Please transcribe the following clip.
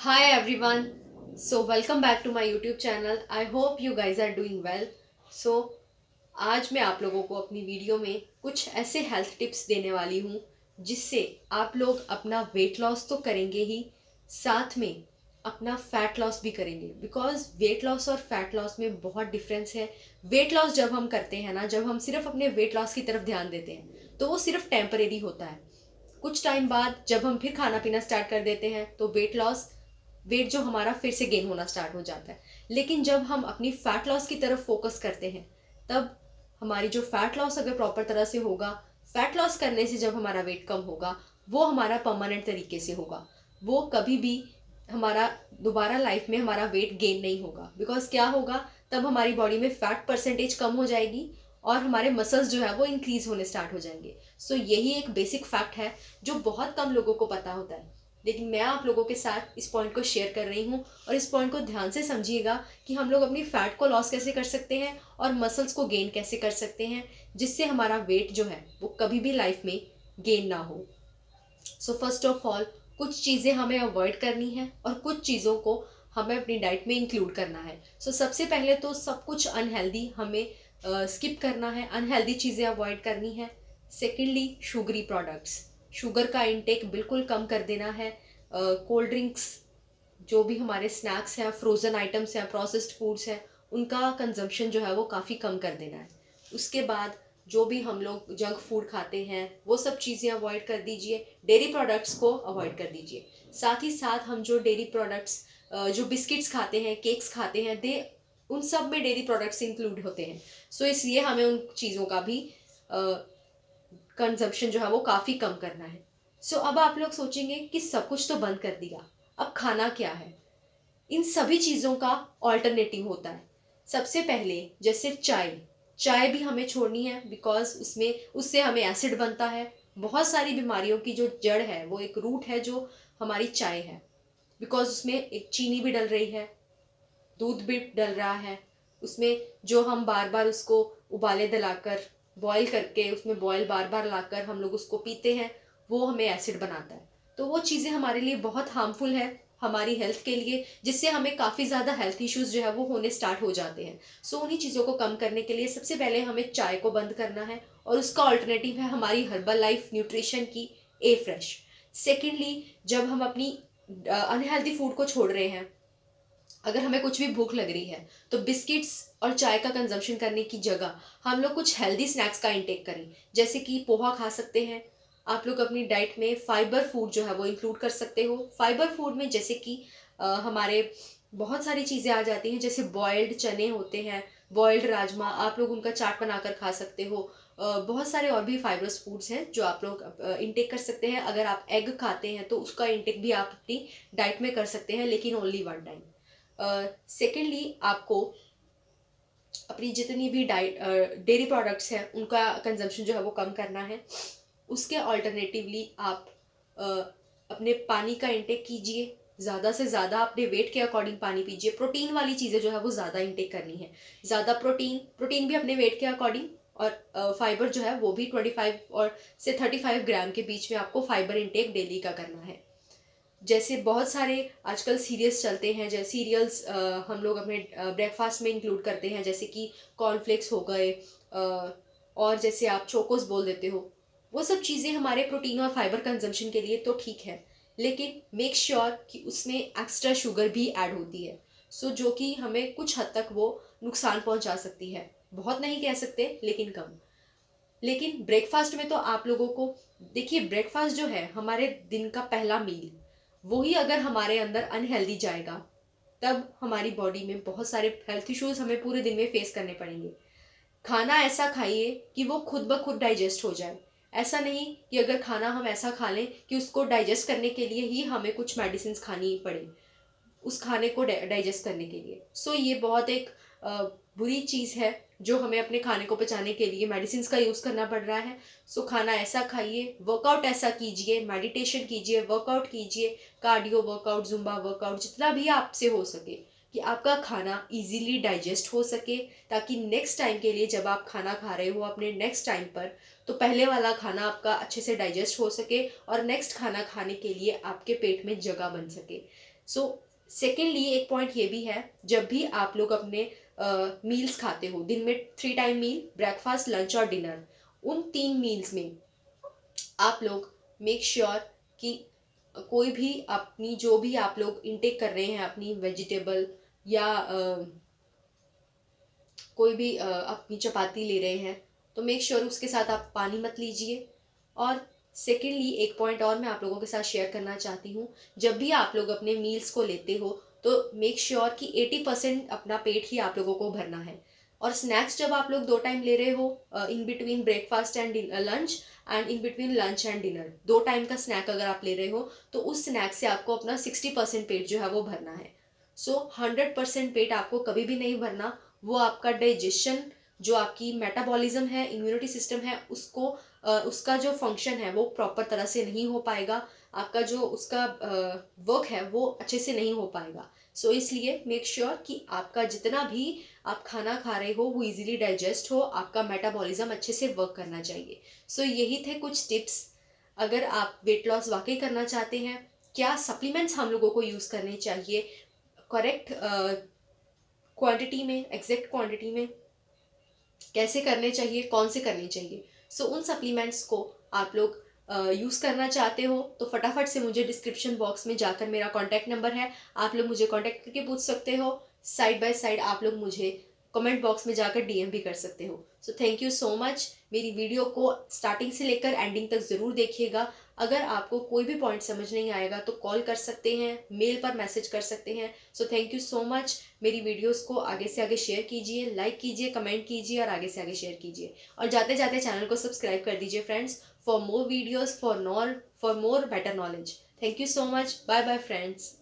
Hi everyone. Welcome back to my YouTube channel. I hope you guys are doing well. So आज मैं आप लोगों को अपनी वीडियो में कुछ ऐसे हेल्थ टिप्स देने वाली हूँ जिससे आप लोग अपना वेट लॉस तो करेंगे ही, साथ में अपना फैट लॉस भी करेंगे। बिकॉज वेट लॉस और फैट लॉस में बहुत डिफरेंस है। वेट लॉस जब हम करते हैं ना, जब हम सिर्फ अपने वेट लॉस की तरफ ध्यान देते हैं तो वो सिर्फ टेम्परेरी होता है। कुछ टाइम बाद जब हम फिर खाना पीना स्टार्ट कर देते हैं तो वेट जो हमारा फिर से गेन होना स्टार्ट हो जाता है। लेकिन जब हम अपनी फैट लॉस की तरफ फोकस करते हैं तब हमारी जो फैट लॉस अगर प्रॉपर तरह से होगा, फैट लॉस करने से जब हमारा वेट कम होगा वो हमारा परमानेंट तरीके से होगा। वो कभी भी हमारा दोबारा लाइफ में हमारा वेट गेन नहीं होगा। बिकॉज क्या होगा, तब हमारी बॉडी में फैट परसेंटेज कम हो जाएगी और हमारे मसल्स जो है वो इंक्रीज होने स्टार्ट हो जाएंगे। यही एक बेसिक फैक्ट है जो बहुत कम लोगों को पता होता है। लेकिन मैं आप लोगों के साथ इस पॉइंट को शेयर कर रही हूँ और इस पॉइंट को ध्यान से समझिएगा कि हम लोग अपनी फैट को लॉस कैसे कर सकते हैं और मसल्स को गेन कैसे कर सकते हैं, जिससे हमारा वेट जो है वो कभी भी लाइफ में गेन ना हो। फर्स्ट ऑफ ऑल, कुछ चीज़ें हमें अवॉइड करनी है और कुछ चीज़ों को हमें अपनी डाइट में इंक्लूड करना है। सबसे पहले तो सब कुछ अनहेल्दी हमें स्किप करना है, अनहेल्दी चीज़ें अवॉइड करनी है। सेकेंडली, शुगरी प्रोडक्ट्स, शुगर का इंटेक बिल्कुल कम कर देना है। कोल्ड ड्रिंक्स, जो भी हमारे स्नैक्स हैं, फ्रोज़न आइटम्स हैं, प्रोसेस्ड फूड्स हैं, उनका कंजम्पशन जो है वो काफ़ी कम कर देना है। उसके बाद जो भी हम लोग जंक फूड खाते हैं वो सब चीज़ें अवॉइड कर दीजिए। डेयरी प्रोडक्ट्स को अवॉइड कर दीजिए। साथ ही साथ हम जो डेयरी प्रोडक्ट्स, जो बिस्किट्स खाते हैं, केक्स खाते हैं, दे उन सब में डेयरी प्रोडक्ट्स इंक्लूड होते हैं। इसलिए हमें उन चीज़ों का भी कंजम्पशन जो है वो काफ़ी कम करना है। अब आप लोग सोचेंगे कि सब कुछ तो बंद कर दिया, अब खाना क्या है। इन सभी चीज़ों का ऑल्टरनेटिव होता है। सबसे पहले जैसे चाय, चाय भी हमें छोड़नी है। बिकॉज उससे हमें एसिड बनता है। बहुत सारी बीमारियों की जो जड़ है, वो एक रूट है जो हमारी चाय है। बिकॉज उसमें एक चीनी भी डल रही है, दूध भी डल रहा है उसमें। जो हम बार बार उसको उबाले दिलाकर, बॉईल करके, उसमें बॉईल बार बार लाकर हम लोग उसको पीते हैं, वो हमें एसिड बनाता है। वो चीज़ें हमारे लिए बहुत हार्मफुल है हमारी हेल्थ के लिए, जिससे हमें काफ़ी ज़्यादा हेल्थ इश्यूज जो है वो होने स्टार्ट हो जाते हैं। उन्हीं चीज़ों को कम करने के लिए सबसे पहले हमें चाय को बंद करना है और उसका ऑल्टरनेटिव है हमारी हर्बल लाइफ न्यूट्रिशन की ए फ्रेश। सेकेंडली, जब हम अपनी अनहेल्दी फूड को छोड़ रहे हैं, अगर हमें कुछ भी भूख लग रही है तो बिस्किट्स और चाय का कंजम्पशन करने की जगह हम लोग कुछ हेल्दी स्नैक्स का इंटेक करें। जैसे कि पोहा खा सकते हैं। आप लोग अपनी डाइट में फाइबर फूड जो है वो इंक्लूड कर सकते हो। फाइबर फूड में जैसे कि हमारे बहुत सारी चीज़ें आ जाती हैं। जैसे बॉयल्ड चने होते हैं, बॉयल्ड राजमा, आप लोग उनका चाट बनाकर खा सकते हो। बहुत सारे और भी फाइबरस फूड्स हैं जो आप लोग इंटेक कर सकते हैं। अगर आप एग खाते हैं तो उसका इंटेक भी आप अपनी डाइट में कर सकते हैं, लेकिन ओनली वन टाइम। सेकेंडली, आपको अपनी जितनी भी डाइट डेयरी प्रोडक्ट्स हैं उनका कंजम्पशन जो है वो कम करना है। उसके अल्टरनेटिवली आप अ, अपने पानी का इंटेक कीजिए। ज़्यादा से ज़्यादा अपने वेट के अकॉर्डिंग पानी पीजिए। प्रोटीन वाली चीज़ें जो है वो ज़्यादा इंटेक करनी है। ज़्यादा प्रोटीन, प्रोटीन भी अपने वेट के अकॉर्डिंग, और फाइबर जो है वो भी 25 और से 35 ग्राम के बीच में आपको फाइबर इंटेक डेली का करना है। जैसे बहुत सारे आजकल सीरियल्स चलते हैं, जैसे सीरियल्स हम लोग अपने ब्रेकफास्ट में इंक्लूड करते हैं, जैसे कि कॉर्नफ्लेक्स हो गए, और जैसे आप चोकोस बोल देते हो। वो सब चीज़ें हमारे प्रोटीन और फाइबर कंजम्पशन के लिए तो ठीक है, लेकिन मेक श्योर कि उसमें एक्स्ट्रा शुगर भी ऐड होती है। जो कि हमें कुछ हद तक वो नुकसान पहुंचा सकती है। बहुत नहीं कह सकते, लेकिन कम। लेकिन ब्रेकफास्ट में तो आप लोगों को, देखिए, ब्रेकफास्ट जो है हमारे दिन का पहला मील, वही अगर हमारे अंदर अनहेल्दी जाएगा तब हमारी बॉडी में बहुत सारे हेल्थ इश्यूज हमें पूरे दिन में फेस करने पड़ेंगे। खाना ऐसा खाइए कि वो खुद ब खुद डाइजेस्ट हो जाए। ऐसा नहीं कि अगर खाना हम ऐसा खा लें कि उसको डाइजेस्ट करने के लिए ही हमें कुछ मेडिसिन खानी पड़े उस खाने को डाइजेस्ट करने के लिए। ये बहुत एक बुरी चीज़ है जो हमें अपने खाने को पचाने के लिए मेडिसिन का यूज़ करना पड़ रहा है। खाना ऐसा खाइए, वर्कआउट ऐसा कीजिए, मेडिटेशन कीजिए, वर्कआउट कीजिए, कार्डियो वर्कआउट, जुम्बा वर्कआउट, जितना भी आपसे हो सके कि आपका खाना इजीली डाइजेस्ट हो सके, ताकि नेक्स्ट टाइम के लिए जब आप खाना खा रहे हो अपने नेक्स्ट टाइम पर, तो पहले वाला खाना आपका अच्छे से डाइजेस्ट हो सके और नेक्स्ट खाना खाने के लिए आपके पेट में जगह बन सके। सो सेकेंडली एक पॉइंट ये भी है, जब भी आप लोग अपने मील्स खाते हो, दिन में 3 टाइम मील, ब्रेकफास्ट, लंच और डिनर, उन 3 मील्स में आप लोग मेक श्योर कि कोई भी अपनी जो भी आप लोग इनटेक कर रहे हैं, अपनी वेजिटेबल या कोई भी अपनी चपाती ले रहे हैं, तो मेक श्योर उसके साथ आप पानी मत लीजिए। और सेकेंडली एक पॉइंट और मैं आप लोगों के साथ शेयर करना चाहती हूँ, जब भी आप लोग अपने मील्स को लेते हो तो मेक श्योर कि 80% अपना पेट ही आप लोगों को भरना है। और स्नैक्स जब आप लोग 2 टाइम ले रहे हो, in between breakfast and lunch and in between lunch and dinner, 2 time का स्नैक अगर आप ले रहे हो तो उस स्नैक से आपको अपना 60% पेट जो है वो भरना है। सो 100% पेट आपको कभी भी नहीं भरना। वो आपका डाइजेशन, जो आपकी मेटाबॉलिज्म है, इम्यूनिटी सिस्टम है, उसका जो फंक्शन है वो प्रॉपर तरह से नहीं हो पाएगा। आपका जो उसका वर्क है वो अच्छे से नहीं हो पाएगा। सो इसलिए मेक श्योर कि आपका जितना भी आप खाना खा रहे हो वो इजीली डाइजेस्ट हो, आपका मेटाबॉलिज्म अच्छे से वर्क करना चाहिए। सो यही थे कुछ टिप्स। अगर आप वेट लॉस वाकई करना चाहते हैं, क्या सप्लीमेंट्स हम लोगों को यूज़ करने चाहिए करेक्ट क्वांटिटी में, एग्जैक्ट क्वांटिटी में, कैसे करने चाहिए, कौन से करने चाहिए, सो उन सप्लीमेंट्स को आप लोग यूज़ करना चाहते हो तो फटाफट से मुझे डिस्क्रिप्शन बॉक्स में जाकर मेरा कॉन्टैक्ट नंबर है, आप लोग मुझे कॉन्टैक्ट करके पूछ सकते हो। साइड बाय साइड आप लोग मुझे कमेंट बॉक्स में जाकर डीएम भी कर सकते हो। So thank you so much. मेरी वीडियो को स्टार्टिंग से लेकर एंडिंग तक ज़रूर देखिएगा। अगर आपको कोई भी पॉइंट समझ नहीं आएगा तो कॉल कर सकते हैं, मेल पर मैसेज कर सकते हैं। So thank you so much. मेरी वीडियोस को आगे से आगे शेयर कीजिए, लाइक कीजिए, कमेंट कीजिए और आगे से आगे शेयर कीजिए। और जाते जाते चैनल को सब्सक्राइब कर दीजिए friends, for more videos, for more better knowledge. Thank you so much. Bye bye friends.